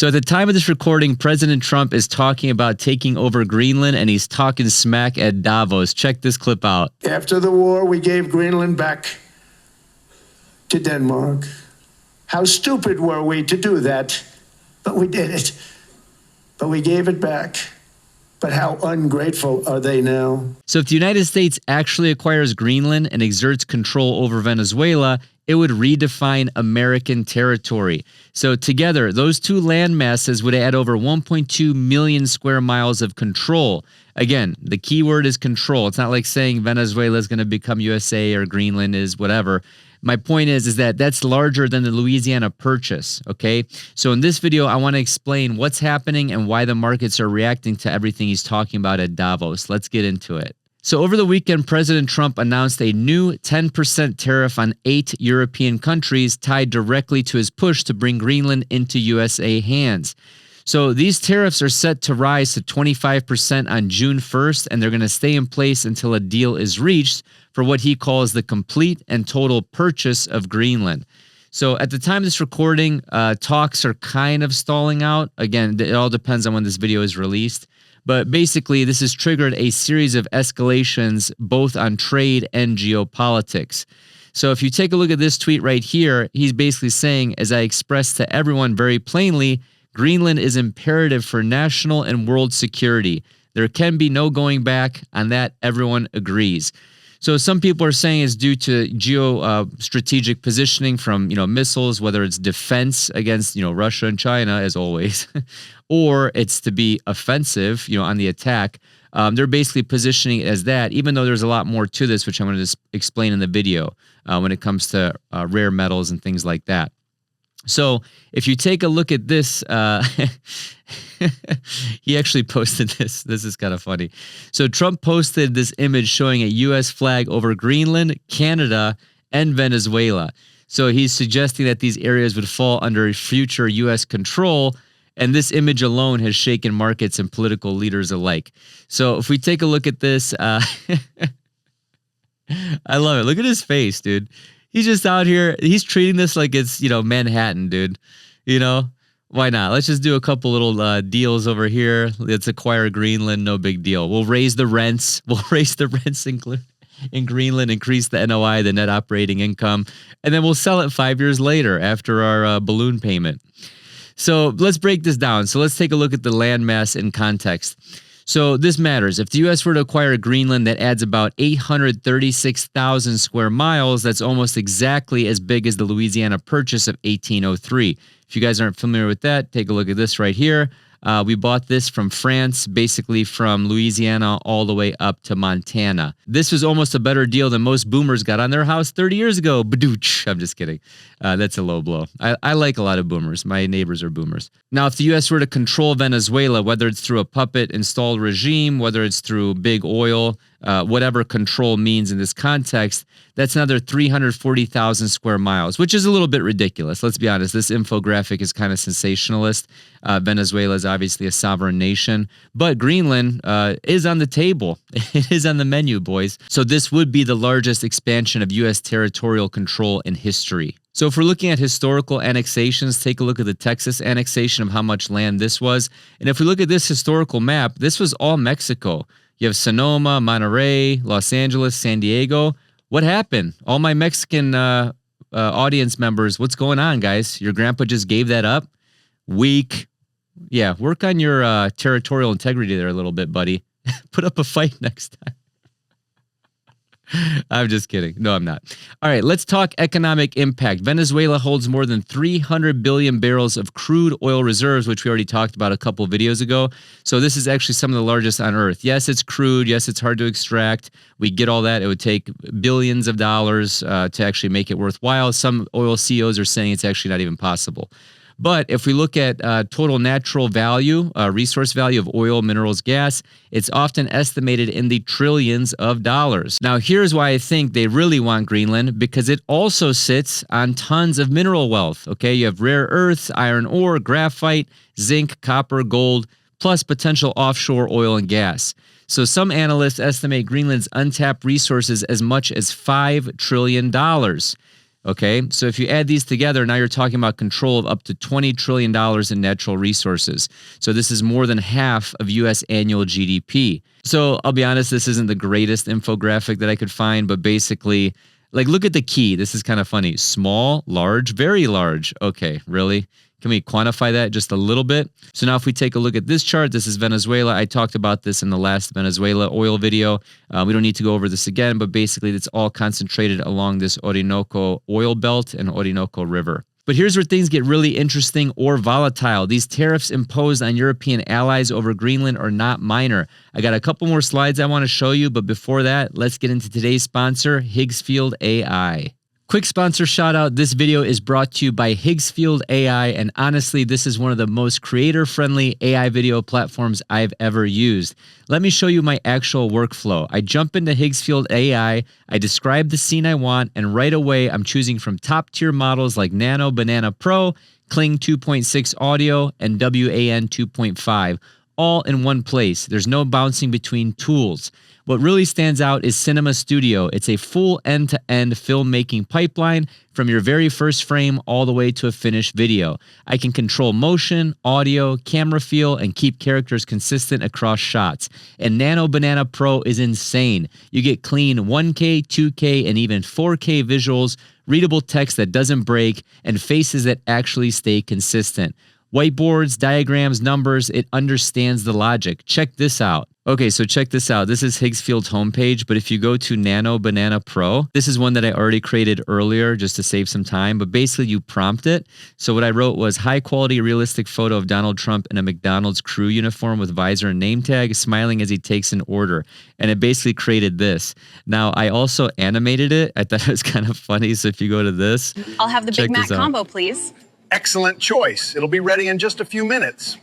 So at the time of this recording, President Trump is talking about taking over Greenland, and he's talking smack at Davos. Check this clip out. After the war, we gave Greenland back to Denmark. How stupid were we to do that? But we did it. But we gave it back. But how ungrateful are they now? So if the United States actually acquires Greenland and exerts control over Venezuela, it would redefine American territory. So together, those two land masses would add over 1.2 million square miles of control. Again, the key word is control. It's not like saying Venezuela is going to become USA or Greenland is whatever. My point is that that's larger than the Louisiana Purchase, okay? So in this video, I want to explain what's happening and why the markets are reacting to everything he's talking about at Davos. Let's get into it. So over the weekend, President Trump announced a new 10% tariff on 8 European countries tied directly to his push to bring Greenland into USA hands. So these tariffs are set to rise to 25% on June 1st, and they're going to stay in place until a deal is reached for what he calls the complete and total purchase of Greenland. So at the time of this recording, talks are kind of stalling out. Again, it all depends on when this video is released. But basically, this has triggered a series of escalations both on trade and geopolitics. So if you take a look at this tweet right here, he's basically saying, as I expressed to everyone very plainly, Greenland is imperative for national and world security. There can be no going back. On that, everyone agrees. So some people are saying it's due to strategic positioning from, missiles, whether it's defense against, Russia and China, as always, or it's to be offensive, on the attack. They're basically positioning it as that, even though there's a lot more to this, which I'm going to explain in the video when it comes to rare metals and things like that. So if you take a look at this, he actually posted this. This is kind of funny. So Trump posted this image showing a U.S. flag over Greenland, Canada, and Venezuela. So he's suggesting that these areas would fall under future U.S. control, and this image alone has shaken markets and political leaders alike. So if we take a look at this, I love it. Look at his face, dude. He's just out here. He's treating this like it's, Manhattan, dude. Why not? Let's just do a couple little deals over here. Let's acquire Greenland. No big deal. We'll raise the rents. We'll raise the rents in Greenland, increase the NOI, the net operating income, and then we'll sell it 5 years later after our balloon payment. So let's break this down. So let's take a look at the landmass in context. So this matters. If the U.S. were to acquire Greenland, that adds about 836,000 square miles. That's almost exactly as big as the Louisiana Purchase of 1803. If you guys aren't familiar with that, take a look at this right here. We bought this from France, basically from Louisiana all the way up to Montana. This was almost a better deal than most boomers got on their house 30 years ago. Badooch. I'm just kidding. That's a low blow. I like a lot of boomers. My neighbors are boomers. Now, if the U.S. were to control Venezuela, whether it's through a puppet installed regime, whether it's through big oil, whatever control means in this context, that's another 340,000 square miles, which is a little bit ridiculous. Let's be honest. This infographic is kind of sensationalist. Venezuela is obviously a sovereign nation, but Greenland is on the table. It is on the menu, boys. So this would be the largest expansion of U.S. territorial control in history. So if we're looking at historical annexations, take a look at the Texas annexation of how much land this was. And if we look at this historical map, this was all Mexico. You have Sonoma, Monterrey, Los Angeles, San Diego. What happened? All my Mexican audience members, what's going on, guys? Your grandpa just gave that up? Weak. Yeah, work on your territorial integrity there a little bit, buddy. Put up a fight next time. I'm just kidding. No, I'm not. All right, let's talk economic impact. Venezuela holds more than 300 billion barrels of crude oil reserves, which we already talked about a couple of videos ago. So this is actually some of the largest on Earth. Yes, it's crude. Yes, it's hard to extract. We get all that. It would take billions of dollars to actually make it worthwhile. Some oil CEOs are saying it's actually not even possible. But if we look at total natural value, resource value of oil, minerals, gas, it's often estimated in the trillions of dollars. Now, here's why I think they really want Greenland, because it also sits on tons of mineral wealth. Okay, you have rare earths, iron ore, graphite, zinc, copper, gold, plus potential offshore oil and gas. So some analysts estimate Greenland's untapped resources as much as $5 trillion. Okay, so if you add these together, now you're talking about control of up to $20 trillion in natural resources. So this is more than half of U.S. annual GDP. So I'll be honest, this isn't the greatest infographic that I could find, but basically, like, look at the key. This is kind of funny. Small, large, very large. Okay, really? Can we quantify that just a little bit? So now if we take a look at this chart, this is Venezuela. I talked about this in the last Venezuela oil video. We don't need to go over this again, but basically it's all concentrated along this Orinoco oil belt and Orinoco River. But here's where things get really interesting or volatile. These tariffs imposed on European allies over Greenland are not minor. I got a couple more slides I want to show you, but before that, let's get into today's sponsor, Higgsfield AI. Quick sponsor shout out. This video is brought to you by Higgsfield AI, and honestly, this is one of the most creator-friendly AI video platforms I've ever used. Let me show you my actual workflow. I jump into Higgsfield AI, I describe the scene I want, and right away I'm choosing from top-tier models like Nano, Banana Pro, Kling 2.6 Audio, and WAN 2.5, all in one place. There's no bouncing between tools. What really stands out is Cinema Studio. It's a full end-to-end filmmaking pipeline from your very first frame all the way to a finished video. I can control motion, audio, camera feel, and keep characters consistent across shots. And Nano Banana Pro is insane. You get clean 1K, 2K, and even 4K visuals, readable text that doesn't break, and faces that actually stay consistent. Whiteboards, diagrams, numbers, it understands the logic. Check this out. Okay, so check this out. This is Higgsfield's homepage, but if you go to Nano Banana Pro, this is one that I already created earlier just to save some time, but basically you prompt it. So what I wrote was high quality realistic photo of Donald Trump in a McDonald's crew uniform with visor and name tag, smiling as he takes an order. And it basically created this. Now, I also animated it. I thought it was kind of funny, so if you go to this. I'll have the Big Mac combo, please. Excellent choice. It'll be ready in just a few minutes.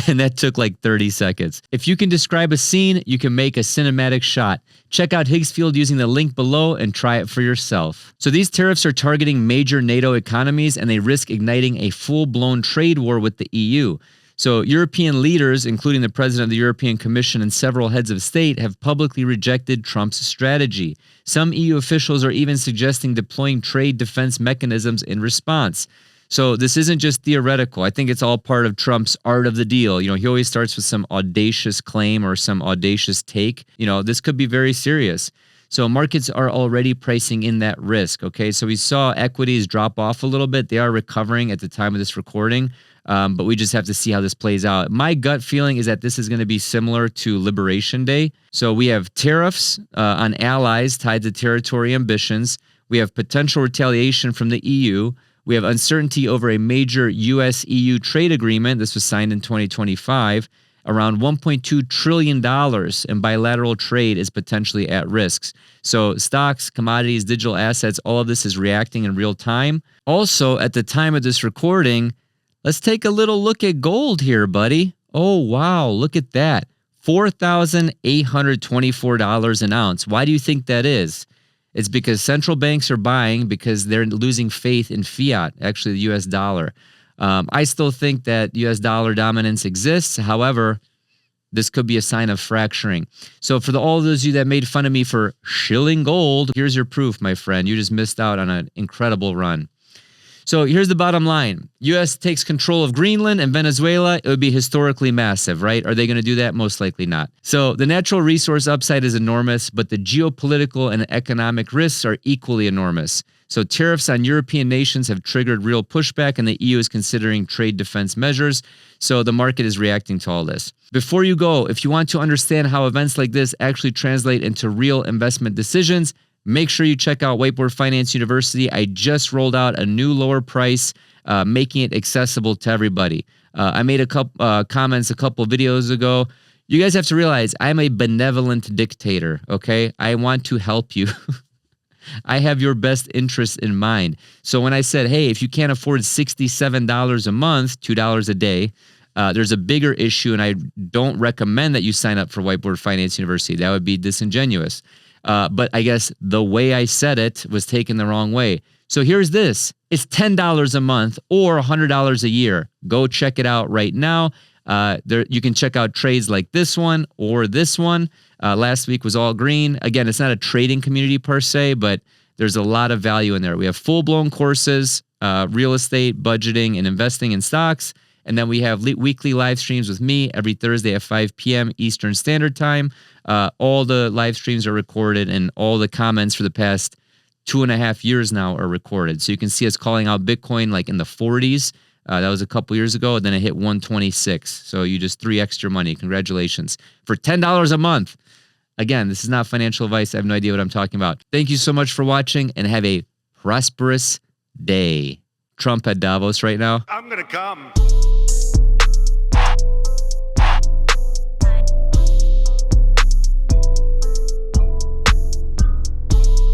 And that took like 30 seconds. If you can describe a scene, you can make a cinematic shot. Check out Higgsfield using the link below and try it for yourself. So these tariffs are targeting major NATO economies, and they risk igniting a full-blown trade war with the EU. So European leaders, including the president of the European Commission and several heads of state, have publicly rejected Trump's strategy. Some EU officials are even suggesting deploying trade defense mechanisms in response. So this isn't just theoretical. I think it's all part of Trump's art of the deal. You know, he always starts with some audacious claim or some audacious take. You know, this could be very serious. So markets are already pricing in that risk, okay? So we saw equities drop off a little bit. They are recovering at the time of this recording, but we just have to see how this plays out. My gut feeling is that this is going to be similar to Liberation Day. So we have tariffs on allies tied to territory ambitions. We have potential retaliation from the EU. We have uncertainty over a major U.S.-EU trade agreement. This was signed in 2025. Around $1.2 trillion in bilateral trade is potentially at risks. So stocks, commodities, digital assets, all of this is reacting in real time. Also, at the time of this recording, let's take a little look at gold here, buddy. Oh, wow, look at that. $4,824 an ounce. Why do you think that is? It's because central banks are buying because they're losing faith in fiat, actually the U.S. dollar. I still think that U.S. dollar dominance exists. However, this could be a sign of fracturing. So for all of those of you that made fun of me for shilling gold, here's your proof, my friend. You just missed out on an incredible run. So here's the bottom line. U.S. takes control of Greenland and Venezuela. It would be historically massive, right? Are they going to do that? Most likely not. So the natural resource upside is enormous, but the geopolitical and economic risks are equally enormous. So tariffs on European nations have triggered real pushback, and the EU is considering trade defense measures. So the market is reacting to all this. Before you go, if you want to understand how events like this actually translate into real investment decisions, make sure you check out Whiteboard Finance University. I just rolled out a new lower price, making it accessible to everybody. I made a couple comments a couple videos ago. You guys have to realize I'm a benevolent dictator, okay? I want to help you. I have your best interest in mind. So when I said, hey, if you can't afford $67 a month, $2 a day, there's a bigger issue, and I don't recommend that you sign up for Whiteboard Finance University. That would be disingenuous. But I guess the way I said it was taken the wrong way. So here's this. It's $10 a month or $100 a year. Go check it out right now. You can check out trades like this one or this one. Last week was all green. Again, it's not a trading community per se, but There's a lot of value in there. We have full-blown courses, real estate, budgeting, and investing in stocks. And then we have weekly live streams with me every Thursday at 5 p.m. Eastern Standard Time. All the live streams are recorded, and all the comments for the past 2.5 years now are recorded. So you can see us calling out Bitcoin like in the 40s. That was a couple years ago. And then it hit 126. So you just 3x your money. Congratulations. For $10 a month. Again, this is not financial advice. I have no idea what I'm talking about. Thank you so much for watching, and have a prosperous day. Trump at Davos right now. I'm going to come.